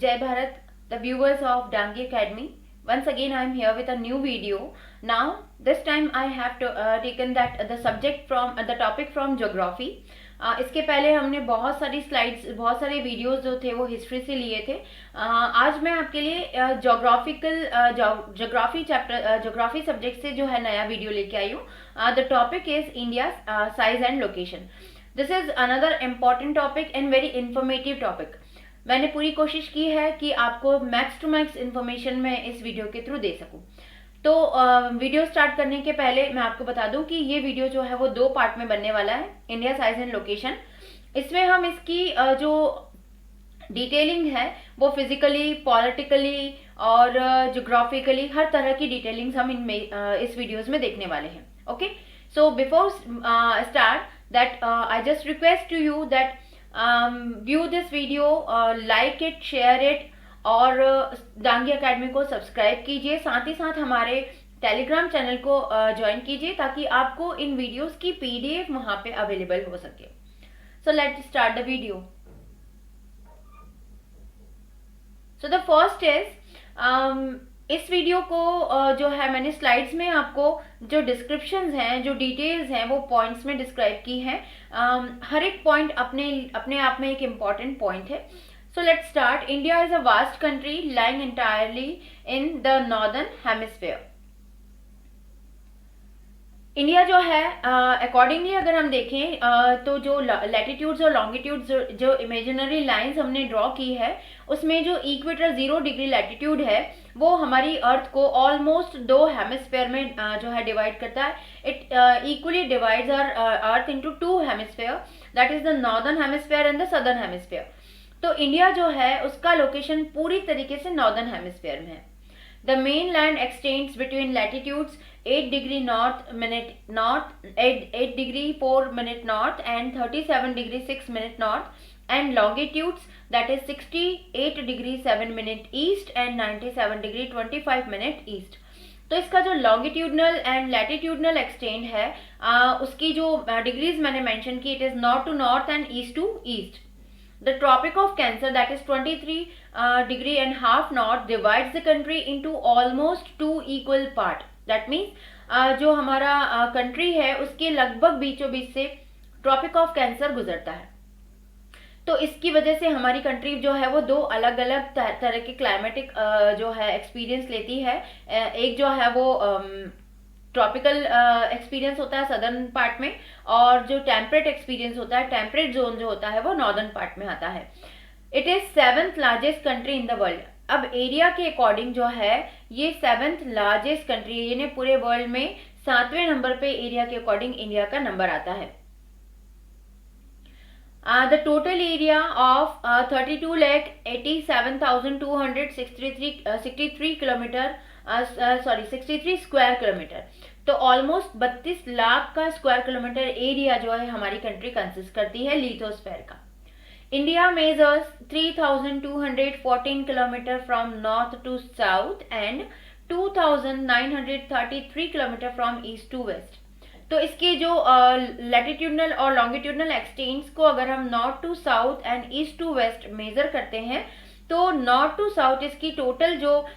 Jai Bharat, the viewers of Dangi Academy. Once again, I am here with a new video. Now, this time I have taken that the subject from the topic from geography. इसके पहले हमने बहुत सारी slides, बहुत सारे videos जो थे वो हिस्ट्री से लिए थे. आज मैं आपके लिए ज्योग्राफी सब्जेक्ट से जो है नया वीडियो लेके आई हूँ. The topic is India size and location. This is another important topic and very informative topic. मैंने पूरी कोशिश की है कि आपको मैक्स टू मैक्स इन्फॉर्मेशन मैं इस वीडियो के थ्रू दे सकूं. तो वीडियो स्टार्ट करने के पहले मैं आपको बता दूं कि ये वीडियो जो है वो 2 पार्ट में बनने वाला है. इंडिया साइज एंड लोकेशन, इसमें हम इसकी जो डिटेलिंग है वो फिजिकली, पॉलिटिकली और ज्योग्राफिकली हर तरह की डिटेलिंग्स हम इनमें इस वीडियोस में देखने वाले हैं. Okay, so before start that I just request to you that view this video, like it, share it और डांगी अकेडमी को सब्सक्राइब कीजिए. साथ ही साथ हमारे टेलीग्राम चैनल को ज्वाइन कीजिए ताकि आपको इन वीडियोस की पीडीएफ वहां पे अवेलेबल हो सके. So let's start the video. So the first is, इस वीडियो को जो है मैंने स्लाइड्स में आपको जो डिस्क्रिप्शंस हैं, जो डिटेल्स हैं वो पॉइंट्स में डिस्क्राइब की हैं. हर एक पॉइंट अपने आप में एक इम्पॉर्टेंट पॉइंट है. So let's start. India is a vast country lying entirely in the northern hemisphere. India जो है अकॉर्डिंगली अगर हम देखें तो जो लैटिट्यूड्स और लॉन्गिट्यूड्स जो इमेजिनरी लाइंस हमने ड्रॉ की है उसमें जो इक्वेटर 0 डिग्री लैटिट्यूड है वो हमारी अर्थ को ऑलमोस्ट 2 हेमिस्फीयर में जो है डिवाइड करता है. It equally divides our earth into 2 hemisphere, that is the northern hemisphere and the southern hemisphere. तो इंडिया जो है उसका लोकेशन पूरी तरीके से नॉर्दर्न हेमिस्फीयर में है. The mainland extends between latitudes 8 degree north, 8 degree 4 minute north and 37 degree 6 minute north, and longitudes that is 68 degree 7 minute east and 97 degree 25 minute east. तो इसका जो लॉन्गिट्यूडनल एंड लैटिट्यूडनल एक्सटेंड है उसकी जो degrees मैंने mention की, it is north to north and east to east. The Tropic of Cancer, that is 23 degree and half north, divides the country into almost 2 equal part. That means जो हमारा country है उसके लगभग बीचों बीच से tropic of cancer गुजरता है. तो इसकी वजह से हमारी कंट्री जो है वो 2 अलग अलग तरह के क्लाइमेटिक जो है एक्सपीरियंस लेती है. एक जो है वो ट्रॉपिकल एक्सपीरियंस होता है सदर्न पार्ट में, और जो टेम्परेट एक्सपीरियंस होता है, टेम्परेट जोन जो होता है वो नॉर्दर्न पार्ट में आता है. It is 7th largest country in the world. अब एरिया के अकॉर्डिंग जो है ये 7th लार्जेस्ट कंट्री है, यानी पूरे वर्ल्ड में 7वें नंबर पे एरिया के अकॉर्डिंग इंडिया का नंबर आता है. The total area of 32,87,263 kilometre, 63 square kilometre. तो ऑलमोस्ट 32 लाख का स्क्वायर किलोमीटर एरिया जो है हमारी कंट्री कंसिस्ट करती है लिथोस्फेयर का. India measures 3,214 kilometre from north to south and 2,933 kilometre from east to west. तो इसके जो लैटिट्यूडनल और लॉन्गिट्यूडनल एक्सटेंड्स को अगर हम north to south and east to west measure करते हैं तो नॉर्थ टू साउथ इसकी टोटल जो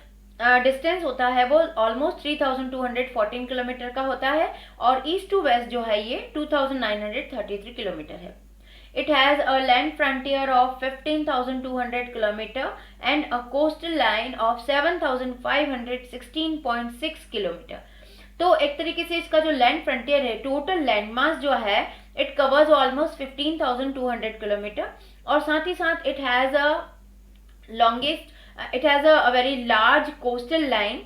डिस्टेंस होता है वो ऑलमोस्ट 3,214 किलोमीटर का होता है, और ईस्ट टू वेस्ट जो है ये 2,933 किलोमीटर है. It has a land frontier of 15,200 kilometre and a coastal line of 7,516.6 kilometre. तो एक तरीके से इसका जो लैंड फ्रंटियर है, टोटल लैंड मास जो है इट कवर्स ऑलमोस्ट 15,200 किलोमीटर, और साथ ही साथ it has a very large coastal line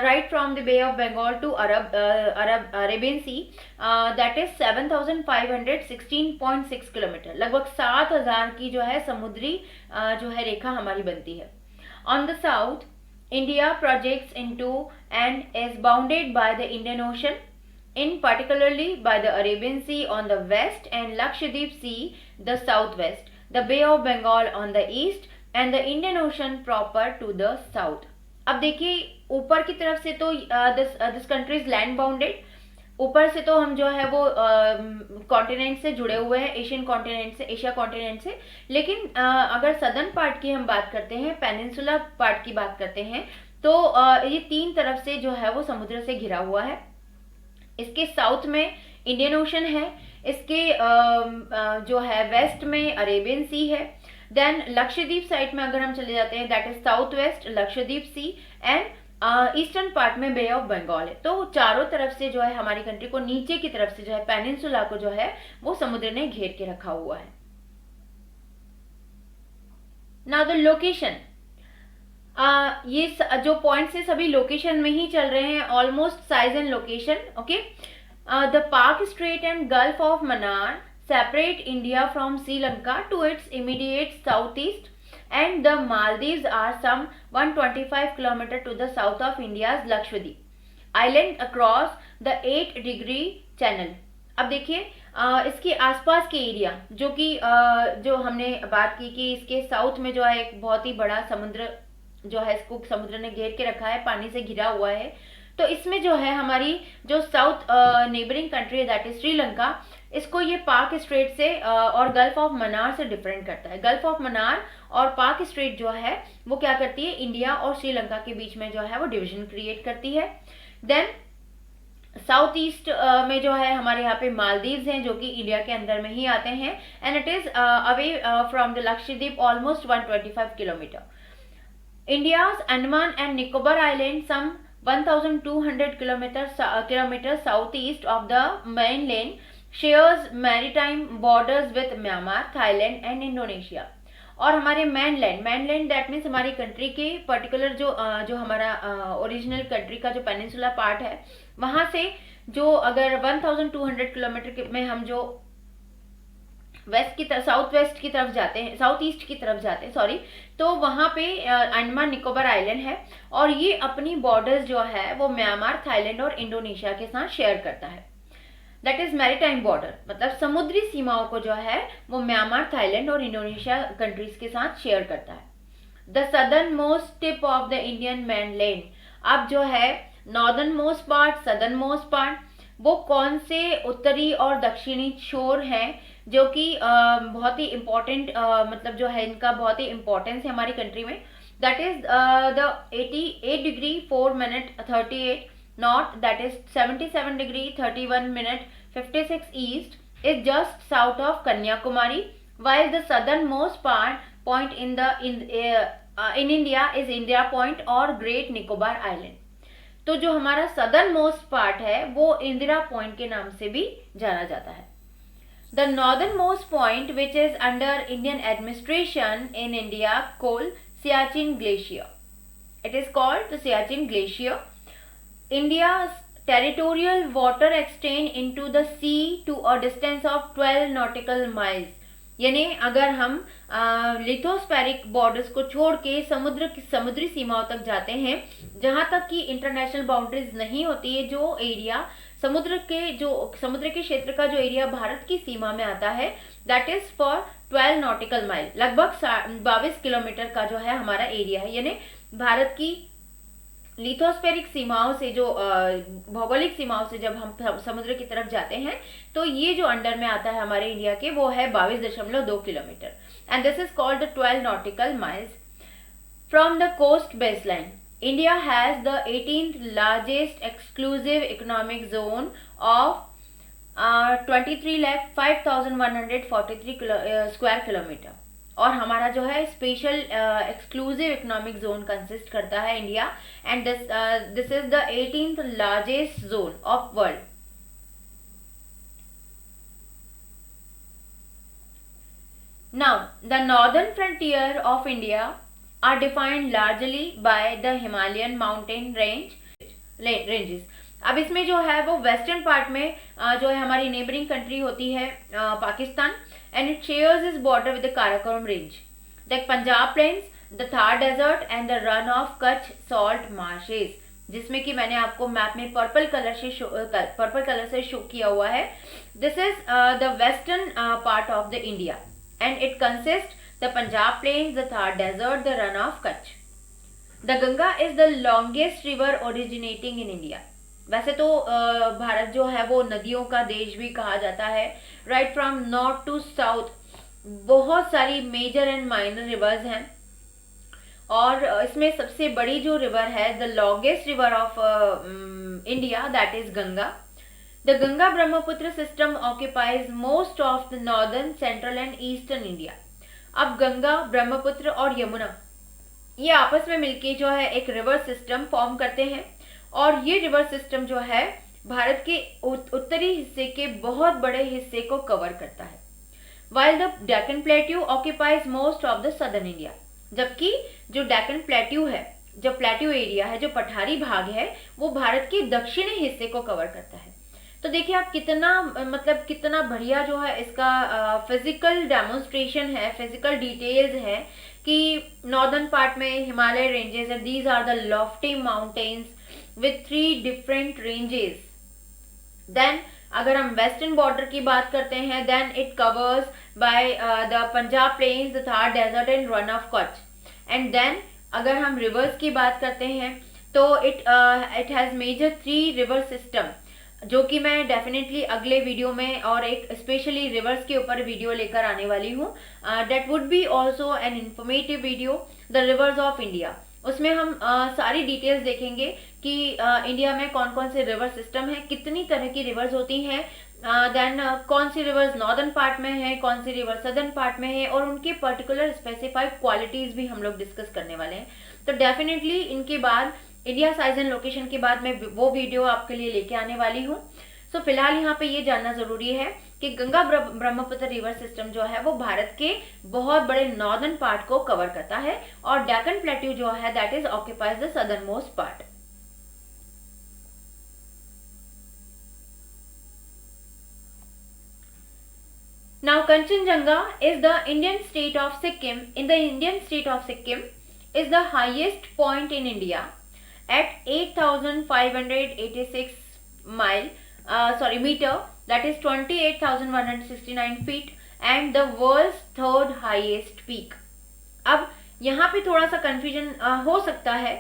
right from the Bay of Bengal to Arabian Sea, that is 7,516.6 kilometre. लगभग 7,000 की जो है समुद्री जो है रेखा हमारी बनती है. On the south, India projects into and is bounded by the Indian Ocean, in particularly by the Arabian Sea on the west and Lakshadweep Sea the southwest, the Bay of Bengal on the east and the Indian Ocean proper to the south. अब देखिए ऊपर की तरफ से तो this country is land bounded, ऊपर से तो हम जो है वो कॉन्टिनेंट से जुड़े हुए हैं, एशियन कॉन्टिनेंट से, एशिया कॉन्टिनेंट से। लेकिन अगर सदर्न पार्ट की हम बात करते हैं, पेनिनसुला पार्ट की बात करते हैं, तो ये तीन तरफ से जो है वो समुद्र से घिरा हुआ है। इसके साउथ में इंडियन ओशन है, इसके जो है वेस्ट में अरेबियन सी है। देन लक्षद्वीप साइड में अगर हम चले जाते हैं, that is south west Lakshadweep sea, and eastern part में बे ऑफ बंगाल है। तो चारों तरफ से जो है हमारी कंट्री को, नीचे की तरफ से जो है पेनिनसुला को जो है वो समुद्र ने घेर के रखा हुआ है। नाउ द लोकेशन, ये जो पॉइंट्स है सभी लोकेशन में ही चल रहे हैं, almost size and location. Okay, the Palk strait and gulf of Mannar separate India from Sri Lanka to its immediate southeast, and the Maldives are some 125 km to the south of India's Lakshadweep island across the 8-degree channel। अब देखिए इसके आसपास के area जो कि जो हमने बात की कि इसके साउथ में जो है एक बहुत ही बड़ा समुद्र जो है, इसको समुद्र ने घेर के रखा है, पानी से घिरा हुआ है। तो इसमें जो है हमारी जो साउथ नेबरिंग कंट्री है दैट इज श्रीलंका, इसको ये पाक स्ट्रेट से और गल्फ ऑफ मन्नार से डिफरेंट करता है। गल्फ ऑफ मन्नार और पाक स्ट्रेट जो है वो क्या करती है, इंडिया और श्रीलंका के बीच में जो है वो डिवीजन क्रिएट करती है। देन साउथ ईस्ट में जो है हमारे यहाँ पे मालदीव्स हैं जो कि इंडिया के अंदर में ही आते हैं, and it is away from the Lakshadweep almost 125 kilometre. India's Andaman and Nicobar Island, some 1,200 kilometers southeast of the mainland, shares maritime borders with Myanmar, Thailand and Indonesia। और हमारे mainland दैट मीन्स हमारी country के particular जो हमारा original country का जो peninsula part है, वहां से जो अगर 1,200 किलोमीटर में हम जो वेस्ट की तरफ, साउथ वेस्ट की तरफ जाते हैं, साउथ ईस्ट की तरफ जाते हैं सॉरी, तो वहां पे अंडमान निकोबार आइलैंड है, और ये अपनी बॉर्डर्स जो है वो म्यांमार, थाईलैंड और इंडोनेशिया के साथ शेयर करता है। दैट इज मैरीटाइम बॉर्डर, मतलब समुद्री सीमाओं को जो है वो म्यांमार, थाईलैंड और इंडोनेशिया कंट्रीज के साथ शेयर करता है। The southern most tip of the Indian mainland, अब जो है northern most part, southern most part, वो कौन से उत्तरी और दक्षिणी छोर हैं जो कि बहुत ही इम्पोर्टेंट, मतलब जो है इनका बहुत ही इम्पोर्टेंस है हमारी कंट्री में। That is the 88 degree 4 minute 38 north, that is 77 degree 31 minute 56 east is just south of Kanyakumari, while the southernmost point in India is India Point और ग्रेट निकोबार आइलैंड। तो जो हमारा सदर्न मोस्ट पार्ट है वो Indira point के नाम से भी जाना जाता है। The northern most point which is under Indian administration in India called Siachen glacier, it is called the Siachen glacier. India territorial water extend into the sea to a distance of 12 nautical miles, यानी अगर हम lithospheric borders को छोड़ के समुद्री सीमाओं तक जाते हैं, जहां तक कि इंटरनेशनल बाउंड्रीज नहीं होती है, जो एरिया समुद्र के क्षेत्र का जो एरिया भारत की सीमा में आता है, that is for 12 nautical mile, लगभग 22 किलोमीटर का जो है हमारा एरिया है। यानी भारत की लिथोस्फेरिक सीमाओं से, जो भौगोलिक सीमाओं से जब हम समुद्र की तरफ जाते हैं, तो ये जो अंडर में आता है हमारे इंडिया के, वो है 22.2 kilometre, and this is called the 12 nautical miles from the coast baseline. India has the 18th largest exclusive economic zone of 23,05,143 square kilometre, और हमारा जो है special exclusive economic zone consist करता है India, and this is the 18th largest zone of world. Now the northern frontier of India are defined largely by the Himalayan mountain ranges। अब इसमें जो है वो वेस्टर्न पार्ट में जो है हमारी नेबरिंग कंट्री होती है Pakistan, and it shares is border with the Karakoram range, the Punjab plains, the Thar desert and the Rann of Kutch salt marshes, जिसमें कि मैंने आपको मैप में पर्पल कलर से शो किया हुआ है। This is the western part of the India, and it consist the Punjab plains, the Thar desert, the run of Kutch. The Ganga is the longest river originating in India, वैसे तो भारत जो है वो नदियों का देश भी कहा जाता है। Right from north to south बहुत सारी मेजर एंड माइनर रिवर्स हैं, और इसमें सबसे बड़ी जो रिवर है, the longest river of India, that is Ganga. The Ganga Brahmaputra system occupies most of the northern, central and eastern India. अब गंगा, ब्रह्मपुत्र और यमुना ये आपस में मिलके जो है एक रिवर सिस्टम फॉर्म करते हैं, और ये रिवर सिस्टम जो है भारत के उत्तरी हिस्से के बहुत बड़े हिस्से को कवर करता है। While the Deccan plateau occupies most of the southern India, जबकि जो डेक्कन प्लेट्यू है, जो प्लेट्यू एरिया है, जो पठारी भाग है, वो भारत के दक्षिणी हिस्से को कवर करता है। तो देखिए आप कितना मतलब कितना बढ़िया जो है इसका फिजिकल डेमोन्स्ट्रेशन है, फिजिकल डिटेल्स है कि नॉर्दर्न पार्ट में हिमालय रेंजेस है, these are the lofty mountains with 3 different ranges. Then अगर हम वेस्टर्न बॉर्डर की बात करते हैं, then it covers by the Punjab plains, the Thar desert and Rann of Kutch. And then अगर हम रिवर्स की बात करते हैं तो it has major 3 river system, जो कि मैं डेफिनेटली अगले वीडियो में और एक स्पेशली रिवर्स के ऊपर वीडियो लेकर आने वाली हूँ। That would be also an informative video, the reverse of India. उसमें हम सारी डिटेल्स देखेंगे कि इंडिया में कौन कौन से रिवर सिस्टम है, कितनी तरह की रिवर्स होती हैं, देन कौन सी रिवर्स नॉर्दर्न पार्ट में है, कौन सी रिवर सदर्न पार्ट में है, और उनके पर्टिकुलर स्पेसिफाइड क्वालिटीज भी हम लोग डिस्कस करने वाले हैं। तो डेफिनेटली इनके बाद इंडिया साइज एंड लोकेशन के बाद मैं वो वीडियो आपके लिए लेके आने वाली हूँ। सो फिलहाल यहाँ पे ये जानना जरूरी है कि गंगा ब्रह्मपुत्र रिवर सिस्टम जो है वो भारत के बहुत बड़े नॉर्दर्न पार्ट को कवर करता है, और डेक्कन प्लेट्यू जो है that is occupies the southern most part. Now Kanchenjunga is the Indian state of Sikkim. In the Indian state of Sikkim is the highest point in India at 8,586 meter, that is 28,169 feet, and the world's third highest peak. अब यहाँ पे थोड़ा सा confusion हो सकता है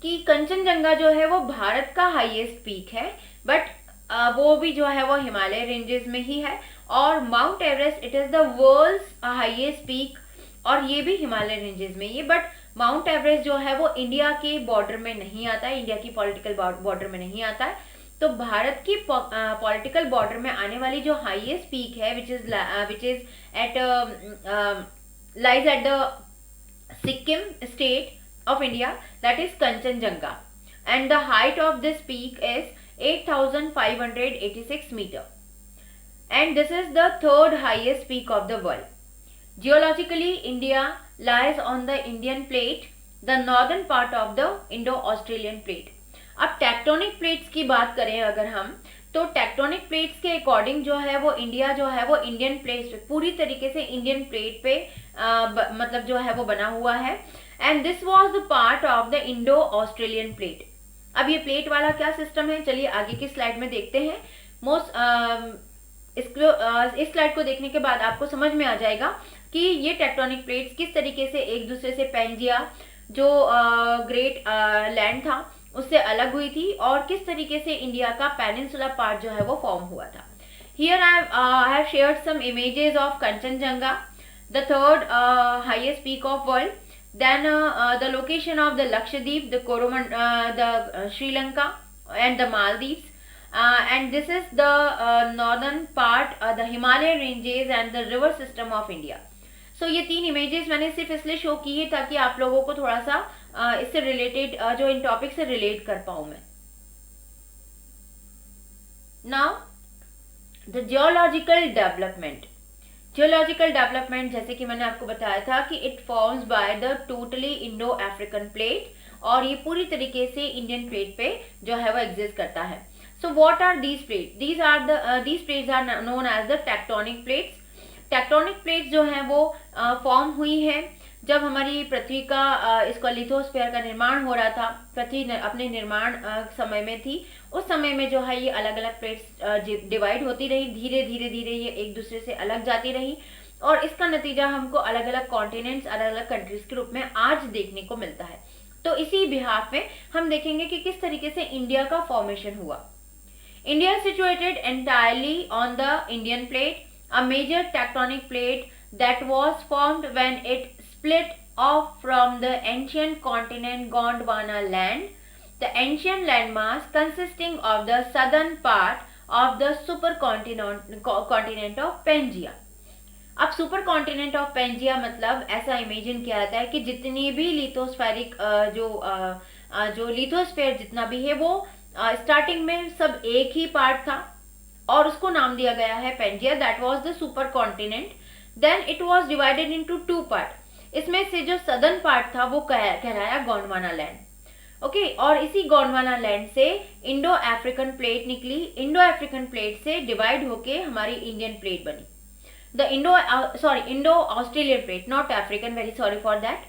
कि कंचनजंगा जो है वो भारत का हाईएस्ट पीक है, बट वो भी जो है वो हिमालय रेंजेस में ही है, और Mount Everest it is the world's highest peak, और ये भी हिमालय रेंजेस में ही है। बट माउंट एवरेस्ट जो है वो इंडिया के बॉर्डर में नहीं आता है, इंडिया की पॉलिटिकल बॉर्डर में नहीं आता है। तो भारत की पॉलिटिकल बॉर्डर में आने वाली जो हाईएस्ट पीक है which is at lies at the Sikkim state of India, that is Kanchenjunga, and the height of this peak is 8,586 meter, and this is the third highest peak of the world. Geologically, India lies on the Indian plate, the northern part of the Indo-Australian plate. अब tectonic plates की बात करें अगर हम, तो tectonic plates के according जो है वो इंडिया जो है वो इंडियन प्लेट पे पूरी तरीके से इंडियन प्लेट पे मतलब जो है वो बना हुआ है, and this was the part of the Indo Australian plate. अब ये प्लेट वाला क्या सिस्टम है, चलिए आगे की स्लाइड में देखते हैं। इस स्लाइड को देखने के बाद आपको समझ में आ जाएगा कि ये टेक्टोनिक प्लेट्स किस तरीके से एक दूसरे से पैंजिया जो ग्रेट लैंड था उससे अलग हुई थी, और किस तरीके से इंडिया का पेनिनसुला पार्ट जो है वो फॉर्म हुआ था। Here I have shared some images of Kanchenjunga, the third highest peak of world, then the location of the Lakshadweep, the the Sri Lanka and the Maldives, and this is the northern part, the Himalayan ranges and the river system of India. So ये 3 images मैंने सिर्फ इसलिए show की है ताकि आप लोगों को थोड़ा सा इससे रिलेटेड जो इन टॉपिक से रिलेट कर पाऊं मैं। Now the geological development. Geological development, जैसे कि मैंने आपको बताया था कि it forms by the totally Indo African plate, और ये पूरी तरीके से इंडियन प्लेट पे जो है वो एग्जिस्ट करता है। So what are these plate, these plates are known as the tectonic plates. Tectonic plates जो है वो फॉर्म हुई है जब हमारी पृथ्वी का इसका लिथोस्फीयर का निर्माण हो रहा था, पृथ्वी अपने निर्माण समय में थी। उस समय में जो है ये अलग अलग प्लेट्स डिवाइड होती रही, धीरे धीरे धीरे ये एक दूसरे से अलग जाती रही, और इसका नतीजा हमको अलग अलग कॉन्टिनेंट्स, अलग अलग कंट्रीज के रूप में आज देखने को मिलता है। तो इसी बिहाफ में हम देखेंगे कि किस तरीके से इंडिया का फॉर्मेशन हुआ। India situated entirely on the Indian plate, a major tectonic plate that was formed when it split off from the ancient continent Gondwana land, the ancient landmass consisting of the southern part of the supercontinent of Pangaea। अब super continent of Pangaea मतलब ऐसा imagine किया जाता है कि जितनी भी lithospheric जो लिथोस्फेयर जितना भी है वो स्टार्टिंग में सब एक ही पार्ट था और उसको नाम दिया गया है Pangaea, that was the super continent. Then it was divided into 2 part. इसमें से जो सदर्न पार्ट था वो कहलाया गोंडवाना लैंड। ओके, और इसी गोंडवाना लैंड से इंडो अफ्रीकन प्लेट निकली। इंडो अफ्रीकन प्लेट से डिवाइड होके हमारी इंडियन प्लेट बनी। The Indo-Australian plate, not African, very sorry for that.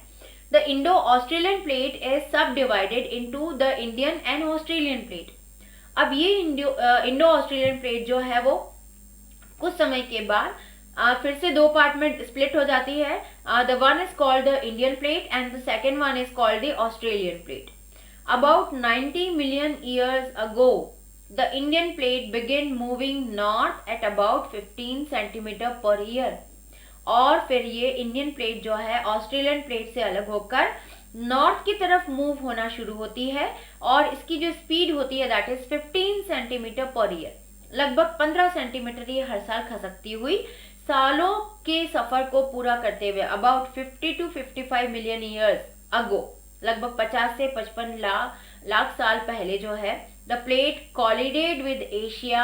The Indo-Australian plate is subdivided into the Indian and Australian plate. अब ये Indo-Australian plate जो है वो कुछ समय के बाद फिर से 2 पार्ट में स्प्लिट हो जाती है। The one is called the Indian plate and the second one is called the Australian plate. About 90 million years ago, the Indian plate began moving north at about 15 centimeter per year। और फिर ये Indian plate जो है Australian plate से अलग होकर north की तरफ मूव होना शुरू होती है और इसकी जो स्पीड होती है that is 15 centimetre per year. लगभग 15 सेंटीमीटर ये हर साल खसकती हुई सालों के सफर को पूरा करते हुए about 50 to 55 million years ago, लगभग 50 से 55 लाख साल पहले जो है the plate collided with Asia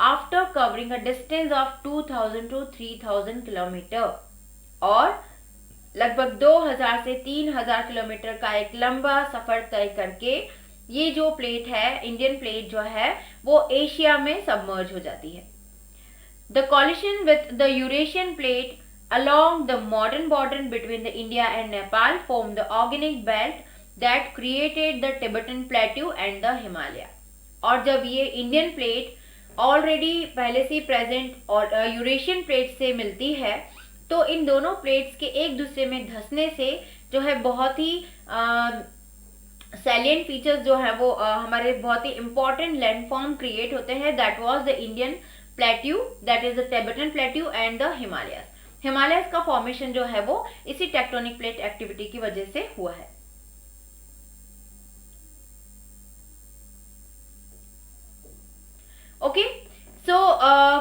after covering a distance of 2000 to 3000 kilometre और लगभग 2000 से 3000 किलोमीटर का एक लंबा सफर तय करके ये जो प्लेट है इंडियन प्लेट जो है वो एशिया में सबमर्ज हो जाती है। The collision with the Eurasian plate along the modern border between the India and Nepal formed the organic belt that created the Tibetan plateau and the Himalaya। और जब ये इंडियन प्लेट ऑलरेडी पहले से present और Eurasian plate से मिलती है तो इन दोनों प्लेट्स के एक दूसरे में धंसने से जो है बहुत ही सैलिएंट फीचर्स जो है वो हमारे बहुत ही इंपॉर्टेंट लैंडफॉर्म क्रिएट होते हैं। That was the Indian plateau, that is the Tibetan plateau and the Himalayas. Himalayas का फॉर्मेशन जो है वो इसी टेक्टोनिक प्लेट एक्टिविटी की वजह से हुआ है। Okay, so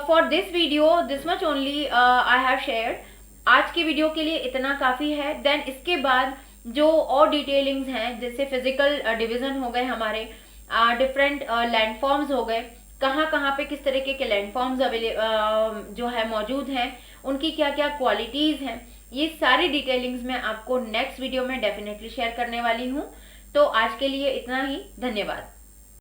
for this video this much only I have shared। आज की वीडियो के लिए इतना काफ़ी है। देन इसके बाद जो और डिटेलिंग्स हैं जैसे फिजिकल डिवीजन हो गए हमारे, डिफरेंट लैंडफॉर्म्स हो गए, कहाँ कहाँ पे किस तरीके के लैंडफॉर्म्स जो है मौजूद हैं, उनकी क्या क्या क्वालिटीज़ हैं, ये सारी डिटेलिंग्स मैं आपको नेक्स्ट वीडियो में डेफिनेटली शेयर करने वाली हूँ। तो आज के लिए इतना ही, धन्यवाद।